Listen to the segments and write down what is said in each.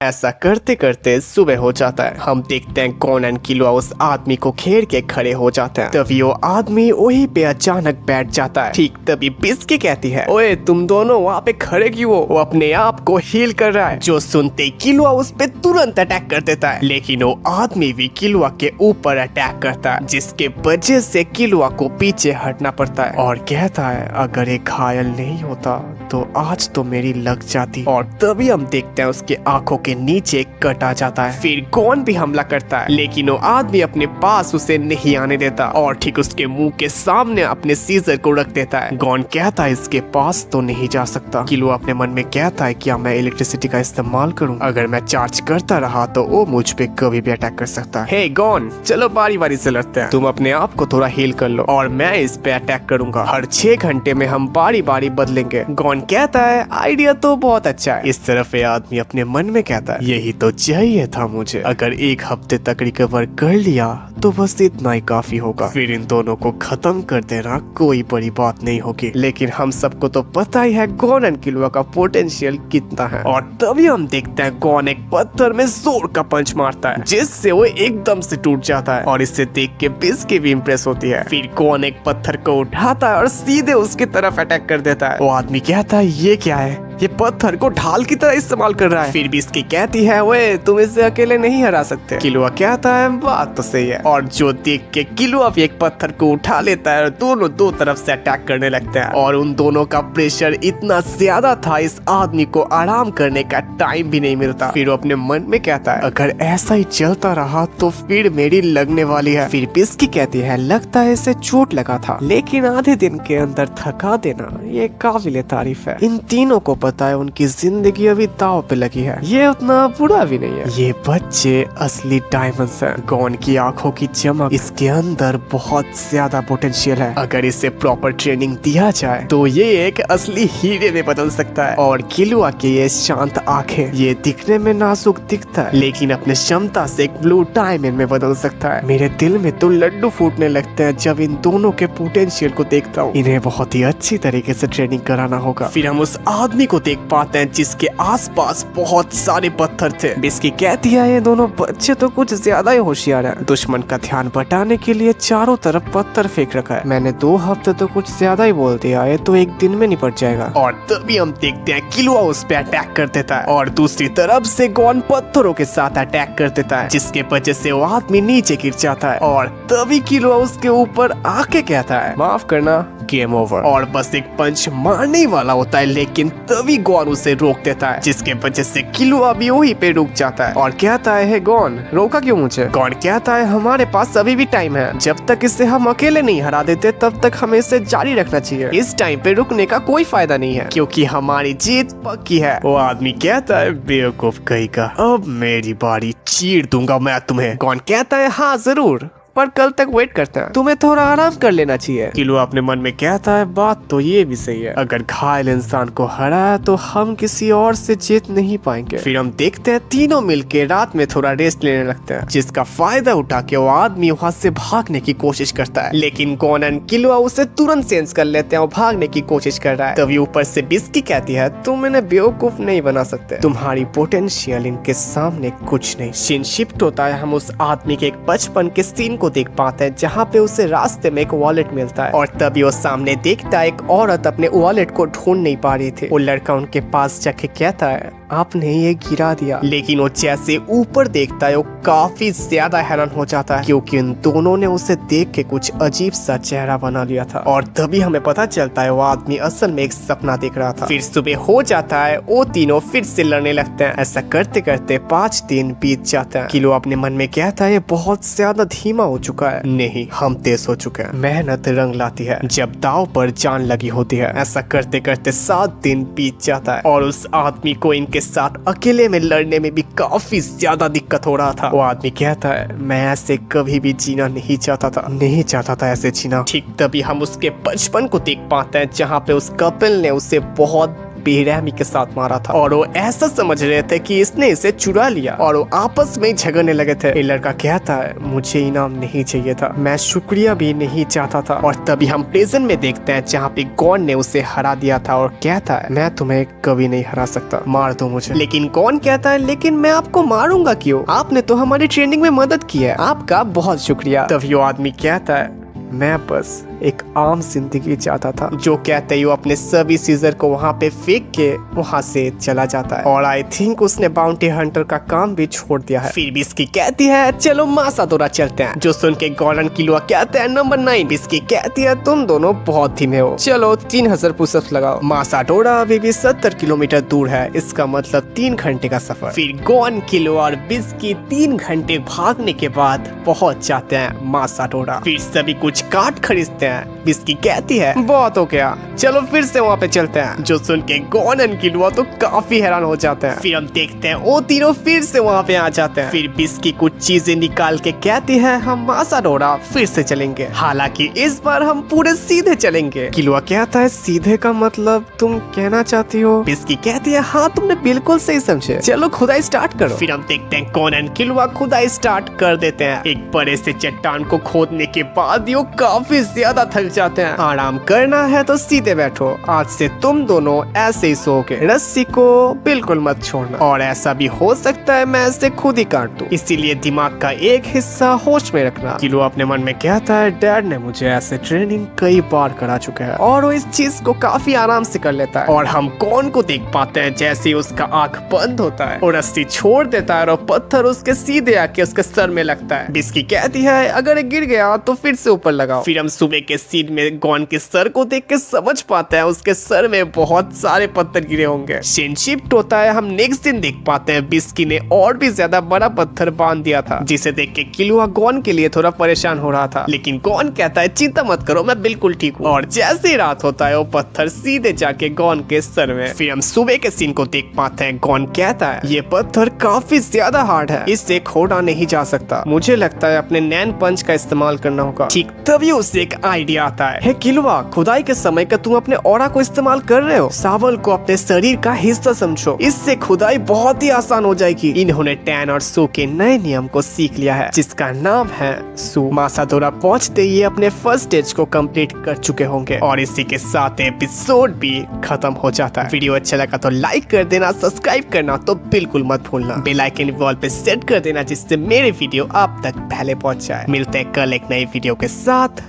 ऐसा करते करते सुबह हो जाता है। हम देखते हैं कॉन एंड किलुआ उस आदमी को घेर के खड़े हो जाते हैं। तभी वो आदमी वहीं पे अचानक बैठ जाता है। ठीक तभी बिस्की कहती है, ओए तुम दोनों वहाँ पे खड़े क्यों हो? वो अपने आप को हील कर रहा है। जो सुनते ही किलुआ उस पे तुरंत अटैक कर देता है, लेकिन वो आदमी भी किलुआ के ऊपर अटैक करता है, जिसके वजह से किलुआ को पीछे हटना पड़ता है और कहता है अगर ये घायल नहीं होता तो आज तो मेरी लग जाती। और तभी हम देखते हैं उसके आंखों के नीचे कट आ जाता है। फिर कौन भी हमला करता है, लेकिन वो आदमी अपने पास उसे नहीं आने देता और ठीक उसके मुंह के सामने अपने सीजर को रख देता है। गॉन कहता है इसके पास तो नहीं जा सकता। किलुआ अपने मन में कहता है क्या मैं इलेक्ट्रिसिटी का इस्तेमाल करूं? अगर मैं चार्ज करता रहा तो वो मुझ पे कभी भी अटैक कर सकता है। हे गॉन, चलो बारी बारी से लड़ते हैं। तुम अपने आप को थोड़ा हील कर लो और मैं इस पे अटैक करूंगा। हर 6 घंटे में हम बारी बारी बदलेंगे। गॉन कहता है आइडिया तो बहुत अच्छा है। इस तरफ ये आदमी अपने मन में कहता है यही तो चाहिए था मुझे। अगर 1 हफ्ते तक रिकवर कर लिया तो बस इतना ही काफी होगा। फिर इन दोनों को खत्म कर देना कोई बड़ी बात नहीं होगी। लेकिन हम सबको तो पता ही है गॉन एंड किलुआ का पोटेंशियल कितना है। और तभी हम देखते हैं गॉन एक पत्थर में जोर का पंच मारता है, जिससे वो एकदम से टूट जाता है और इसे देख के बिस्की भी इम्प्रेस होती है। फिर गॉन एक पत्थर को उठाता है और सीधे उसकी तरफ अटैक कर देता है। वो आदमी कहता है ये क्या है? ये पत्थर को ढाल की तरह इस्तेमाल कर रहा है। फिर बिस्की कहती है वे तुम इसे अकेले नहीं हरा सकते। किलुआ कहता है बात तो सही है। और जो देख के किलुआ भी एक पत्थर को उठा लेता है और दोनों दो तरफ से अटैक करने लगते हैं। और उन दोनों का प्रेशर इतना ज्यादा था इस आदमी को आराम करने का टाइम भी नहीं मिलता। फिर वो अपने मन में कहता है अगर ऐसा ही चलता रहा तो फिर मेरी लगने वाली है। फिर बिस्की कहती है लगता है इसे चोट लगा था, लेकिन आधे दिन के अंदर थका देना ये काबिले तारीफ है। इन तीनों को पता है उनकी जिंदगी अभी दांव पे लगी है। ये उतना बुरा भी नहीं है। ये बच्चे असली डायमंड्स हैं। गॉन की आंखों की चमक, इसके अंदर बहुत ज्यादा पोटेंशियल है। अगर इसे प्रॉपर ट्रेनिंग दिया जाए तो ये एक असली हीरे में बदल सकता है। और किलुआ के ये शांत आंखें, ये दिखने में नाजुक दिखता है, लेकिन अपने क्षमता से एक ब्लू डायमंड में बदल सकता है। मेरे दिल में तो लड्डू फूटने लगते हैं जब इन दोनों के पोटेंशियल को देखता हूँ। इन्हें बहुत ही अच्छी तरीके से ट्रेनिंग कराना होगा। फिर हम उस आदमी को देख पाते हैं जिसके आसपास बहुत सारे पत्थर थे। बिस्की कहती है ये दोनों बच्चे तो कुछ ज्यादा ही होशियार हैं। दुश्मन का ध्यान बटाने के लिए चारों तरफ पत्थर फेंक रखा है। मैंने 2 हफ्ते तो कुछ ज्यादा ही बोल दिया, ये तो एक दिन में निपट जाएगा। और तभी हम देखते हैं किलुआ उस पे अटैक कर देता है और दूसरी तरफ से गॉन पत्थरों के साथ अटैक कर देता है, जिसके वजह से वो आदमी नीचे गिर जाता है। और तभी किलुआ उसके ऊपर आके कहता है माफ करना, गेम ओवर। और बस एक पंच मारने वाला होता है, लेकिन तभी गॉन उसे रोक देता है, जिसके वजह से किलुआ भी वहीं पे रुक जाता है और कहता है गॉन रोका क्यों मुझे? गॉन कहता है हमारे पास अभी भी टाइम है। जब तक इसे हम अकेले नहीं हरा देते तब तक हमें इसे जारी रखना चाहिए। इस टाइम पे रुकने का कोई फायदा नहीं है क्योंकि हमारी जीत पक्की है। वो आदमी कहता है बेवकूफ कहीं का, अब मेरी बारी, चीर दूंगा मैं तुम्हें। गॉन कहता है हाँ जरूर, पर कल तक वेट करते हैं, तुम्हें थोड़ा आराम कर लेना चाहिए। किलुआ अपने मन में कहता है बात तो ये भी सही है, अगर घायल इंसान को हराया तो हम किसी और से जीत नहीं पाएंगे। फिर हम देखते हैं तीनों मिलके रात में थोड़ा रेस्ट लेने लगते हैं, जिसका फायदा उठा के वो आदमी वहाँ से भागने की कोशिश करता है, लेकिन गॉन एंड किलुआ उसे तुरंत सेंस कर लेते हैं और भागने की कोशिश कर रहा है। तभी ऊपर से बिस्की कहती है तुम इन्हें बेवकूफ नहीं बना सकते, तुम्हारी पोटेंशियल इनके सामने कुछ नहीं। सीन शिफ्ट होता है, हम उस आदमी के एक बचपन के सीन को देख पाते हैं जहाँ पे उसे रास्ते में एक वॉलेट मिलता है और तभी वो सामने देखता है एक औरत अपने वॉलेट को ढूंढ नहीं पा रही थी। वो लड़का उनके पास जाके कहता है आपने ये गिरा दिया, लेकिन वो जैसे ऊपर देखता है वो काफी ज्यादा हैरान हो जाता है क्योंकि उन दोनों ने उसे देख के कुछ अजीब सा चेहरा बना लिया था। और तभी हमें पता चलता है वो आदमी असल में एक सपना देख रहा था। फिर सुबह हो जाता है, वो तीनों फिर से लड़ने लगते हैं। ऐसा करते करते 5 दिन बीत जाते हैं। किलुआ अपने मन में कहता है ये बहुत ज्यादा धीमा हो चुका है। नहीं, हम तेज हो चुके हैं। मेहनत रंग लाती है जब दाव पर जान लगी होती है। ऐसा करते करते 7 दिन बीत जाता है और उस आदमी को इनके साथ अकेले में लड़ने में भी काफी ज्यादा दिक्कत हो रहा था। वो आदमी कहता है मैं ऐसे कभी भी जीना नहीं चाहता था ऐसे जीना। ठीक तभी हम उसके बचपन को देख पाते हैं जहाँ पे उस कपिल ने उसे बहुत बेरहमी के साथ मारा था और वो ऐसा समझ रहे थे कि इसने इसे चुरा लिया और वो आपस में झगड़ने लगे थे। ये लड़का कहता है मुझे इनाम नहीं चाहिए था, मैं शुक्रिया भी नहीं चाहता था। और तभी हम प्रिजन में देखते हैं जहाँ पे गॉन ने उसे हरा दिया था और कहता है मैं तुम्हें कभी नहीं हरा सकता, मार दो मुझे। लेकिन गॉन कहता है लेकिन मैं आपको मारूंगा क्यों, आपने तो हमारी ट्रेनिंग में मदद की है, आपका बहुत शुक्रिया। तभी वो आदमी कहता है मैं बस एक आम जिंदगी चाहता था। जो कहते ही वो अपने सभी सीजर को वहाँ पे फेंक के वहाँ से चला जाता है और आई थिंक उसने बाउंटी हंटर का काम भी छोड़ दिया है। फिर बिस्की कहती है चलो मासातोरा चलते हैं, जो सुन के गॉर्डन किलुआ कहते हैं नंबर 9। बिस्की कहती है तुम दोनों बहुत धीमे हो, चलो 3000 पुशअप्स लगाओ। मासातोरा अभी भी 70 किलोमीटर दूर है, इसका मतलब 3 घंटे का सफर। फिर गॉन किलुआ और बिस्की 3 घंटे भागने के बाद पहुँच जाते हैं मासातोरा। फिर सभी कुछ कार्ड खरीदते हैं। बिस्की कहती है बहुत हो गया, चलो फिर से वहाँ पे चलते हैं। जो सुन के गॉन एंड किलुआ तो काफी हैरान हो जाते हैं। फिर हम देखते हैं वो तीनों फिर से वहाँ पे आ जाते हैं। फिर बिस्की कुछ चीजें निकाल के कहती है हम मासातोरा फिर से चलेंगे, हालांकि इस बार हम पूरे सीधे चलेंगे। किलुआ कहता है सीधे का मतलब तुम कहना चाहती हो? बिस्की कहती है हाँ तुमने बिल्कुल सही समझे, चलो खुदाई स्टार्ट करो। फिर हम देखते हैं गॉन एंड किलुआ खुदाई स्टार्ट कर देते हैं। एक बड़े से चट्टान को खोदने के बाद ये काफी ज्यादा थक जाते हैं। आराम करना है तो सीधे बैठो, आज से तुम दोनों ऐसे ही सोओगे, रस्सी को बिल्कुल मत छोड़ना और ऐसा भी हो सकता है मैं इसे खुद ही काट दूं, इसीलिए दिमाग का एक हिस्सा होश में रखना। किलुआ अपने मन में कहता है डैड ने मुझे ऐसे ट्रेनिंग कई बार करा चुका है और वो इस चीज को काफी आराम से कर लेता है। और हम गॉन को देख पाते हैं जैसे ही उसका आंख बंद होता है और रस्सी छोड़ देता है और पत्थर उसके सीधे आके उसके सर में लगता है। बिस्की कहती है अगर ये गिर गया तो फिर से ऊपर लगाओ। फिर हम सुबह के सीन में गॉन के सर को देख के समझ पाते हैं उसके सर में बहुत सारे पत्थर गिरे होंगे। सीन शिफ्ट होता है, हम नेक्स्ट दिन देख पाते हैं बिस्की ने और भी ज्यादा बड़ा पत्थर बांध दिया था, जिसे देख के किलुआ गॉन के लिए थोड़ा परेशान हो रहा था। लेकिन गॉन कहता है चिंता मत करो मैं बिल्कुल ठीक हूँ। और जैसे ही रात होता है वो पत्थर सीधे जाके गॉन के सर में। फिर हम सुबह के सीन को देख पाते हैं, गॉन कहता है ये पत्थर काफी ज्यादा हार्ड है, इससे खोदा नहीं जा सकता, मुझे लगता है अपने नैन पंच का इस्तेमाल करना होगा। ठीक तभी उसे एक आइडिया आता है, हे किलुआ खुदाई के समय का तुम अपने ऑरा को इस्तेमाल कर रहे हो, सावल को अपने शरीर का हिस्सा समझो, इससे खुदाई बहुत ही आसान हो जाएगी। इन्होंने टैन और सू के नए नियम को सीख लिया है जिसका नाम है सू। मासातोरा पहुंचते ही अपने फर्स्ट स्टेज को कंप्लीट कर चुके होंगे और इसी के साथ एपिसोड भी खत्म हो जाता है। वीडियो अच्छा लगा तो लाइक कर देना, सब्सक्राइब करना तो बिल्कुल मत भूलना, बेल आइकन वॉल पे सेट कर देना जिससे मेरे वीडियो आप तक पहले पहुंच जाए। मिलते हैं कल एक नई वीडियो के साथ,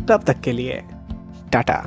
तब तक के लिए टाटा।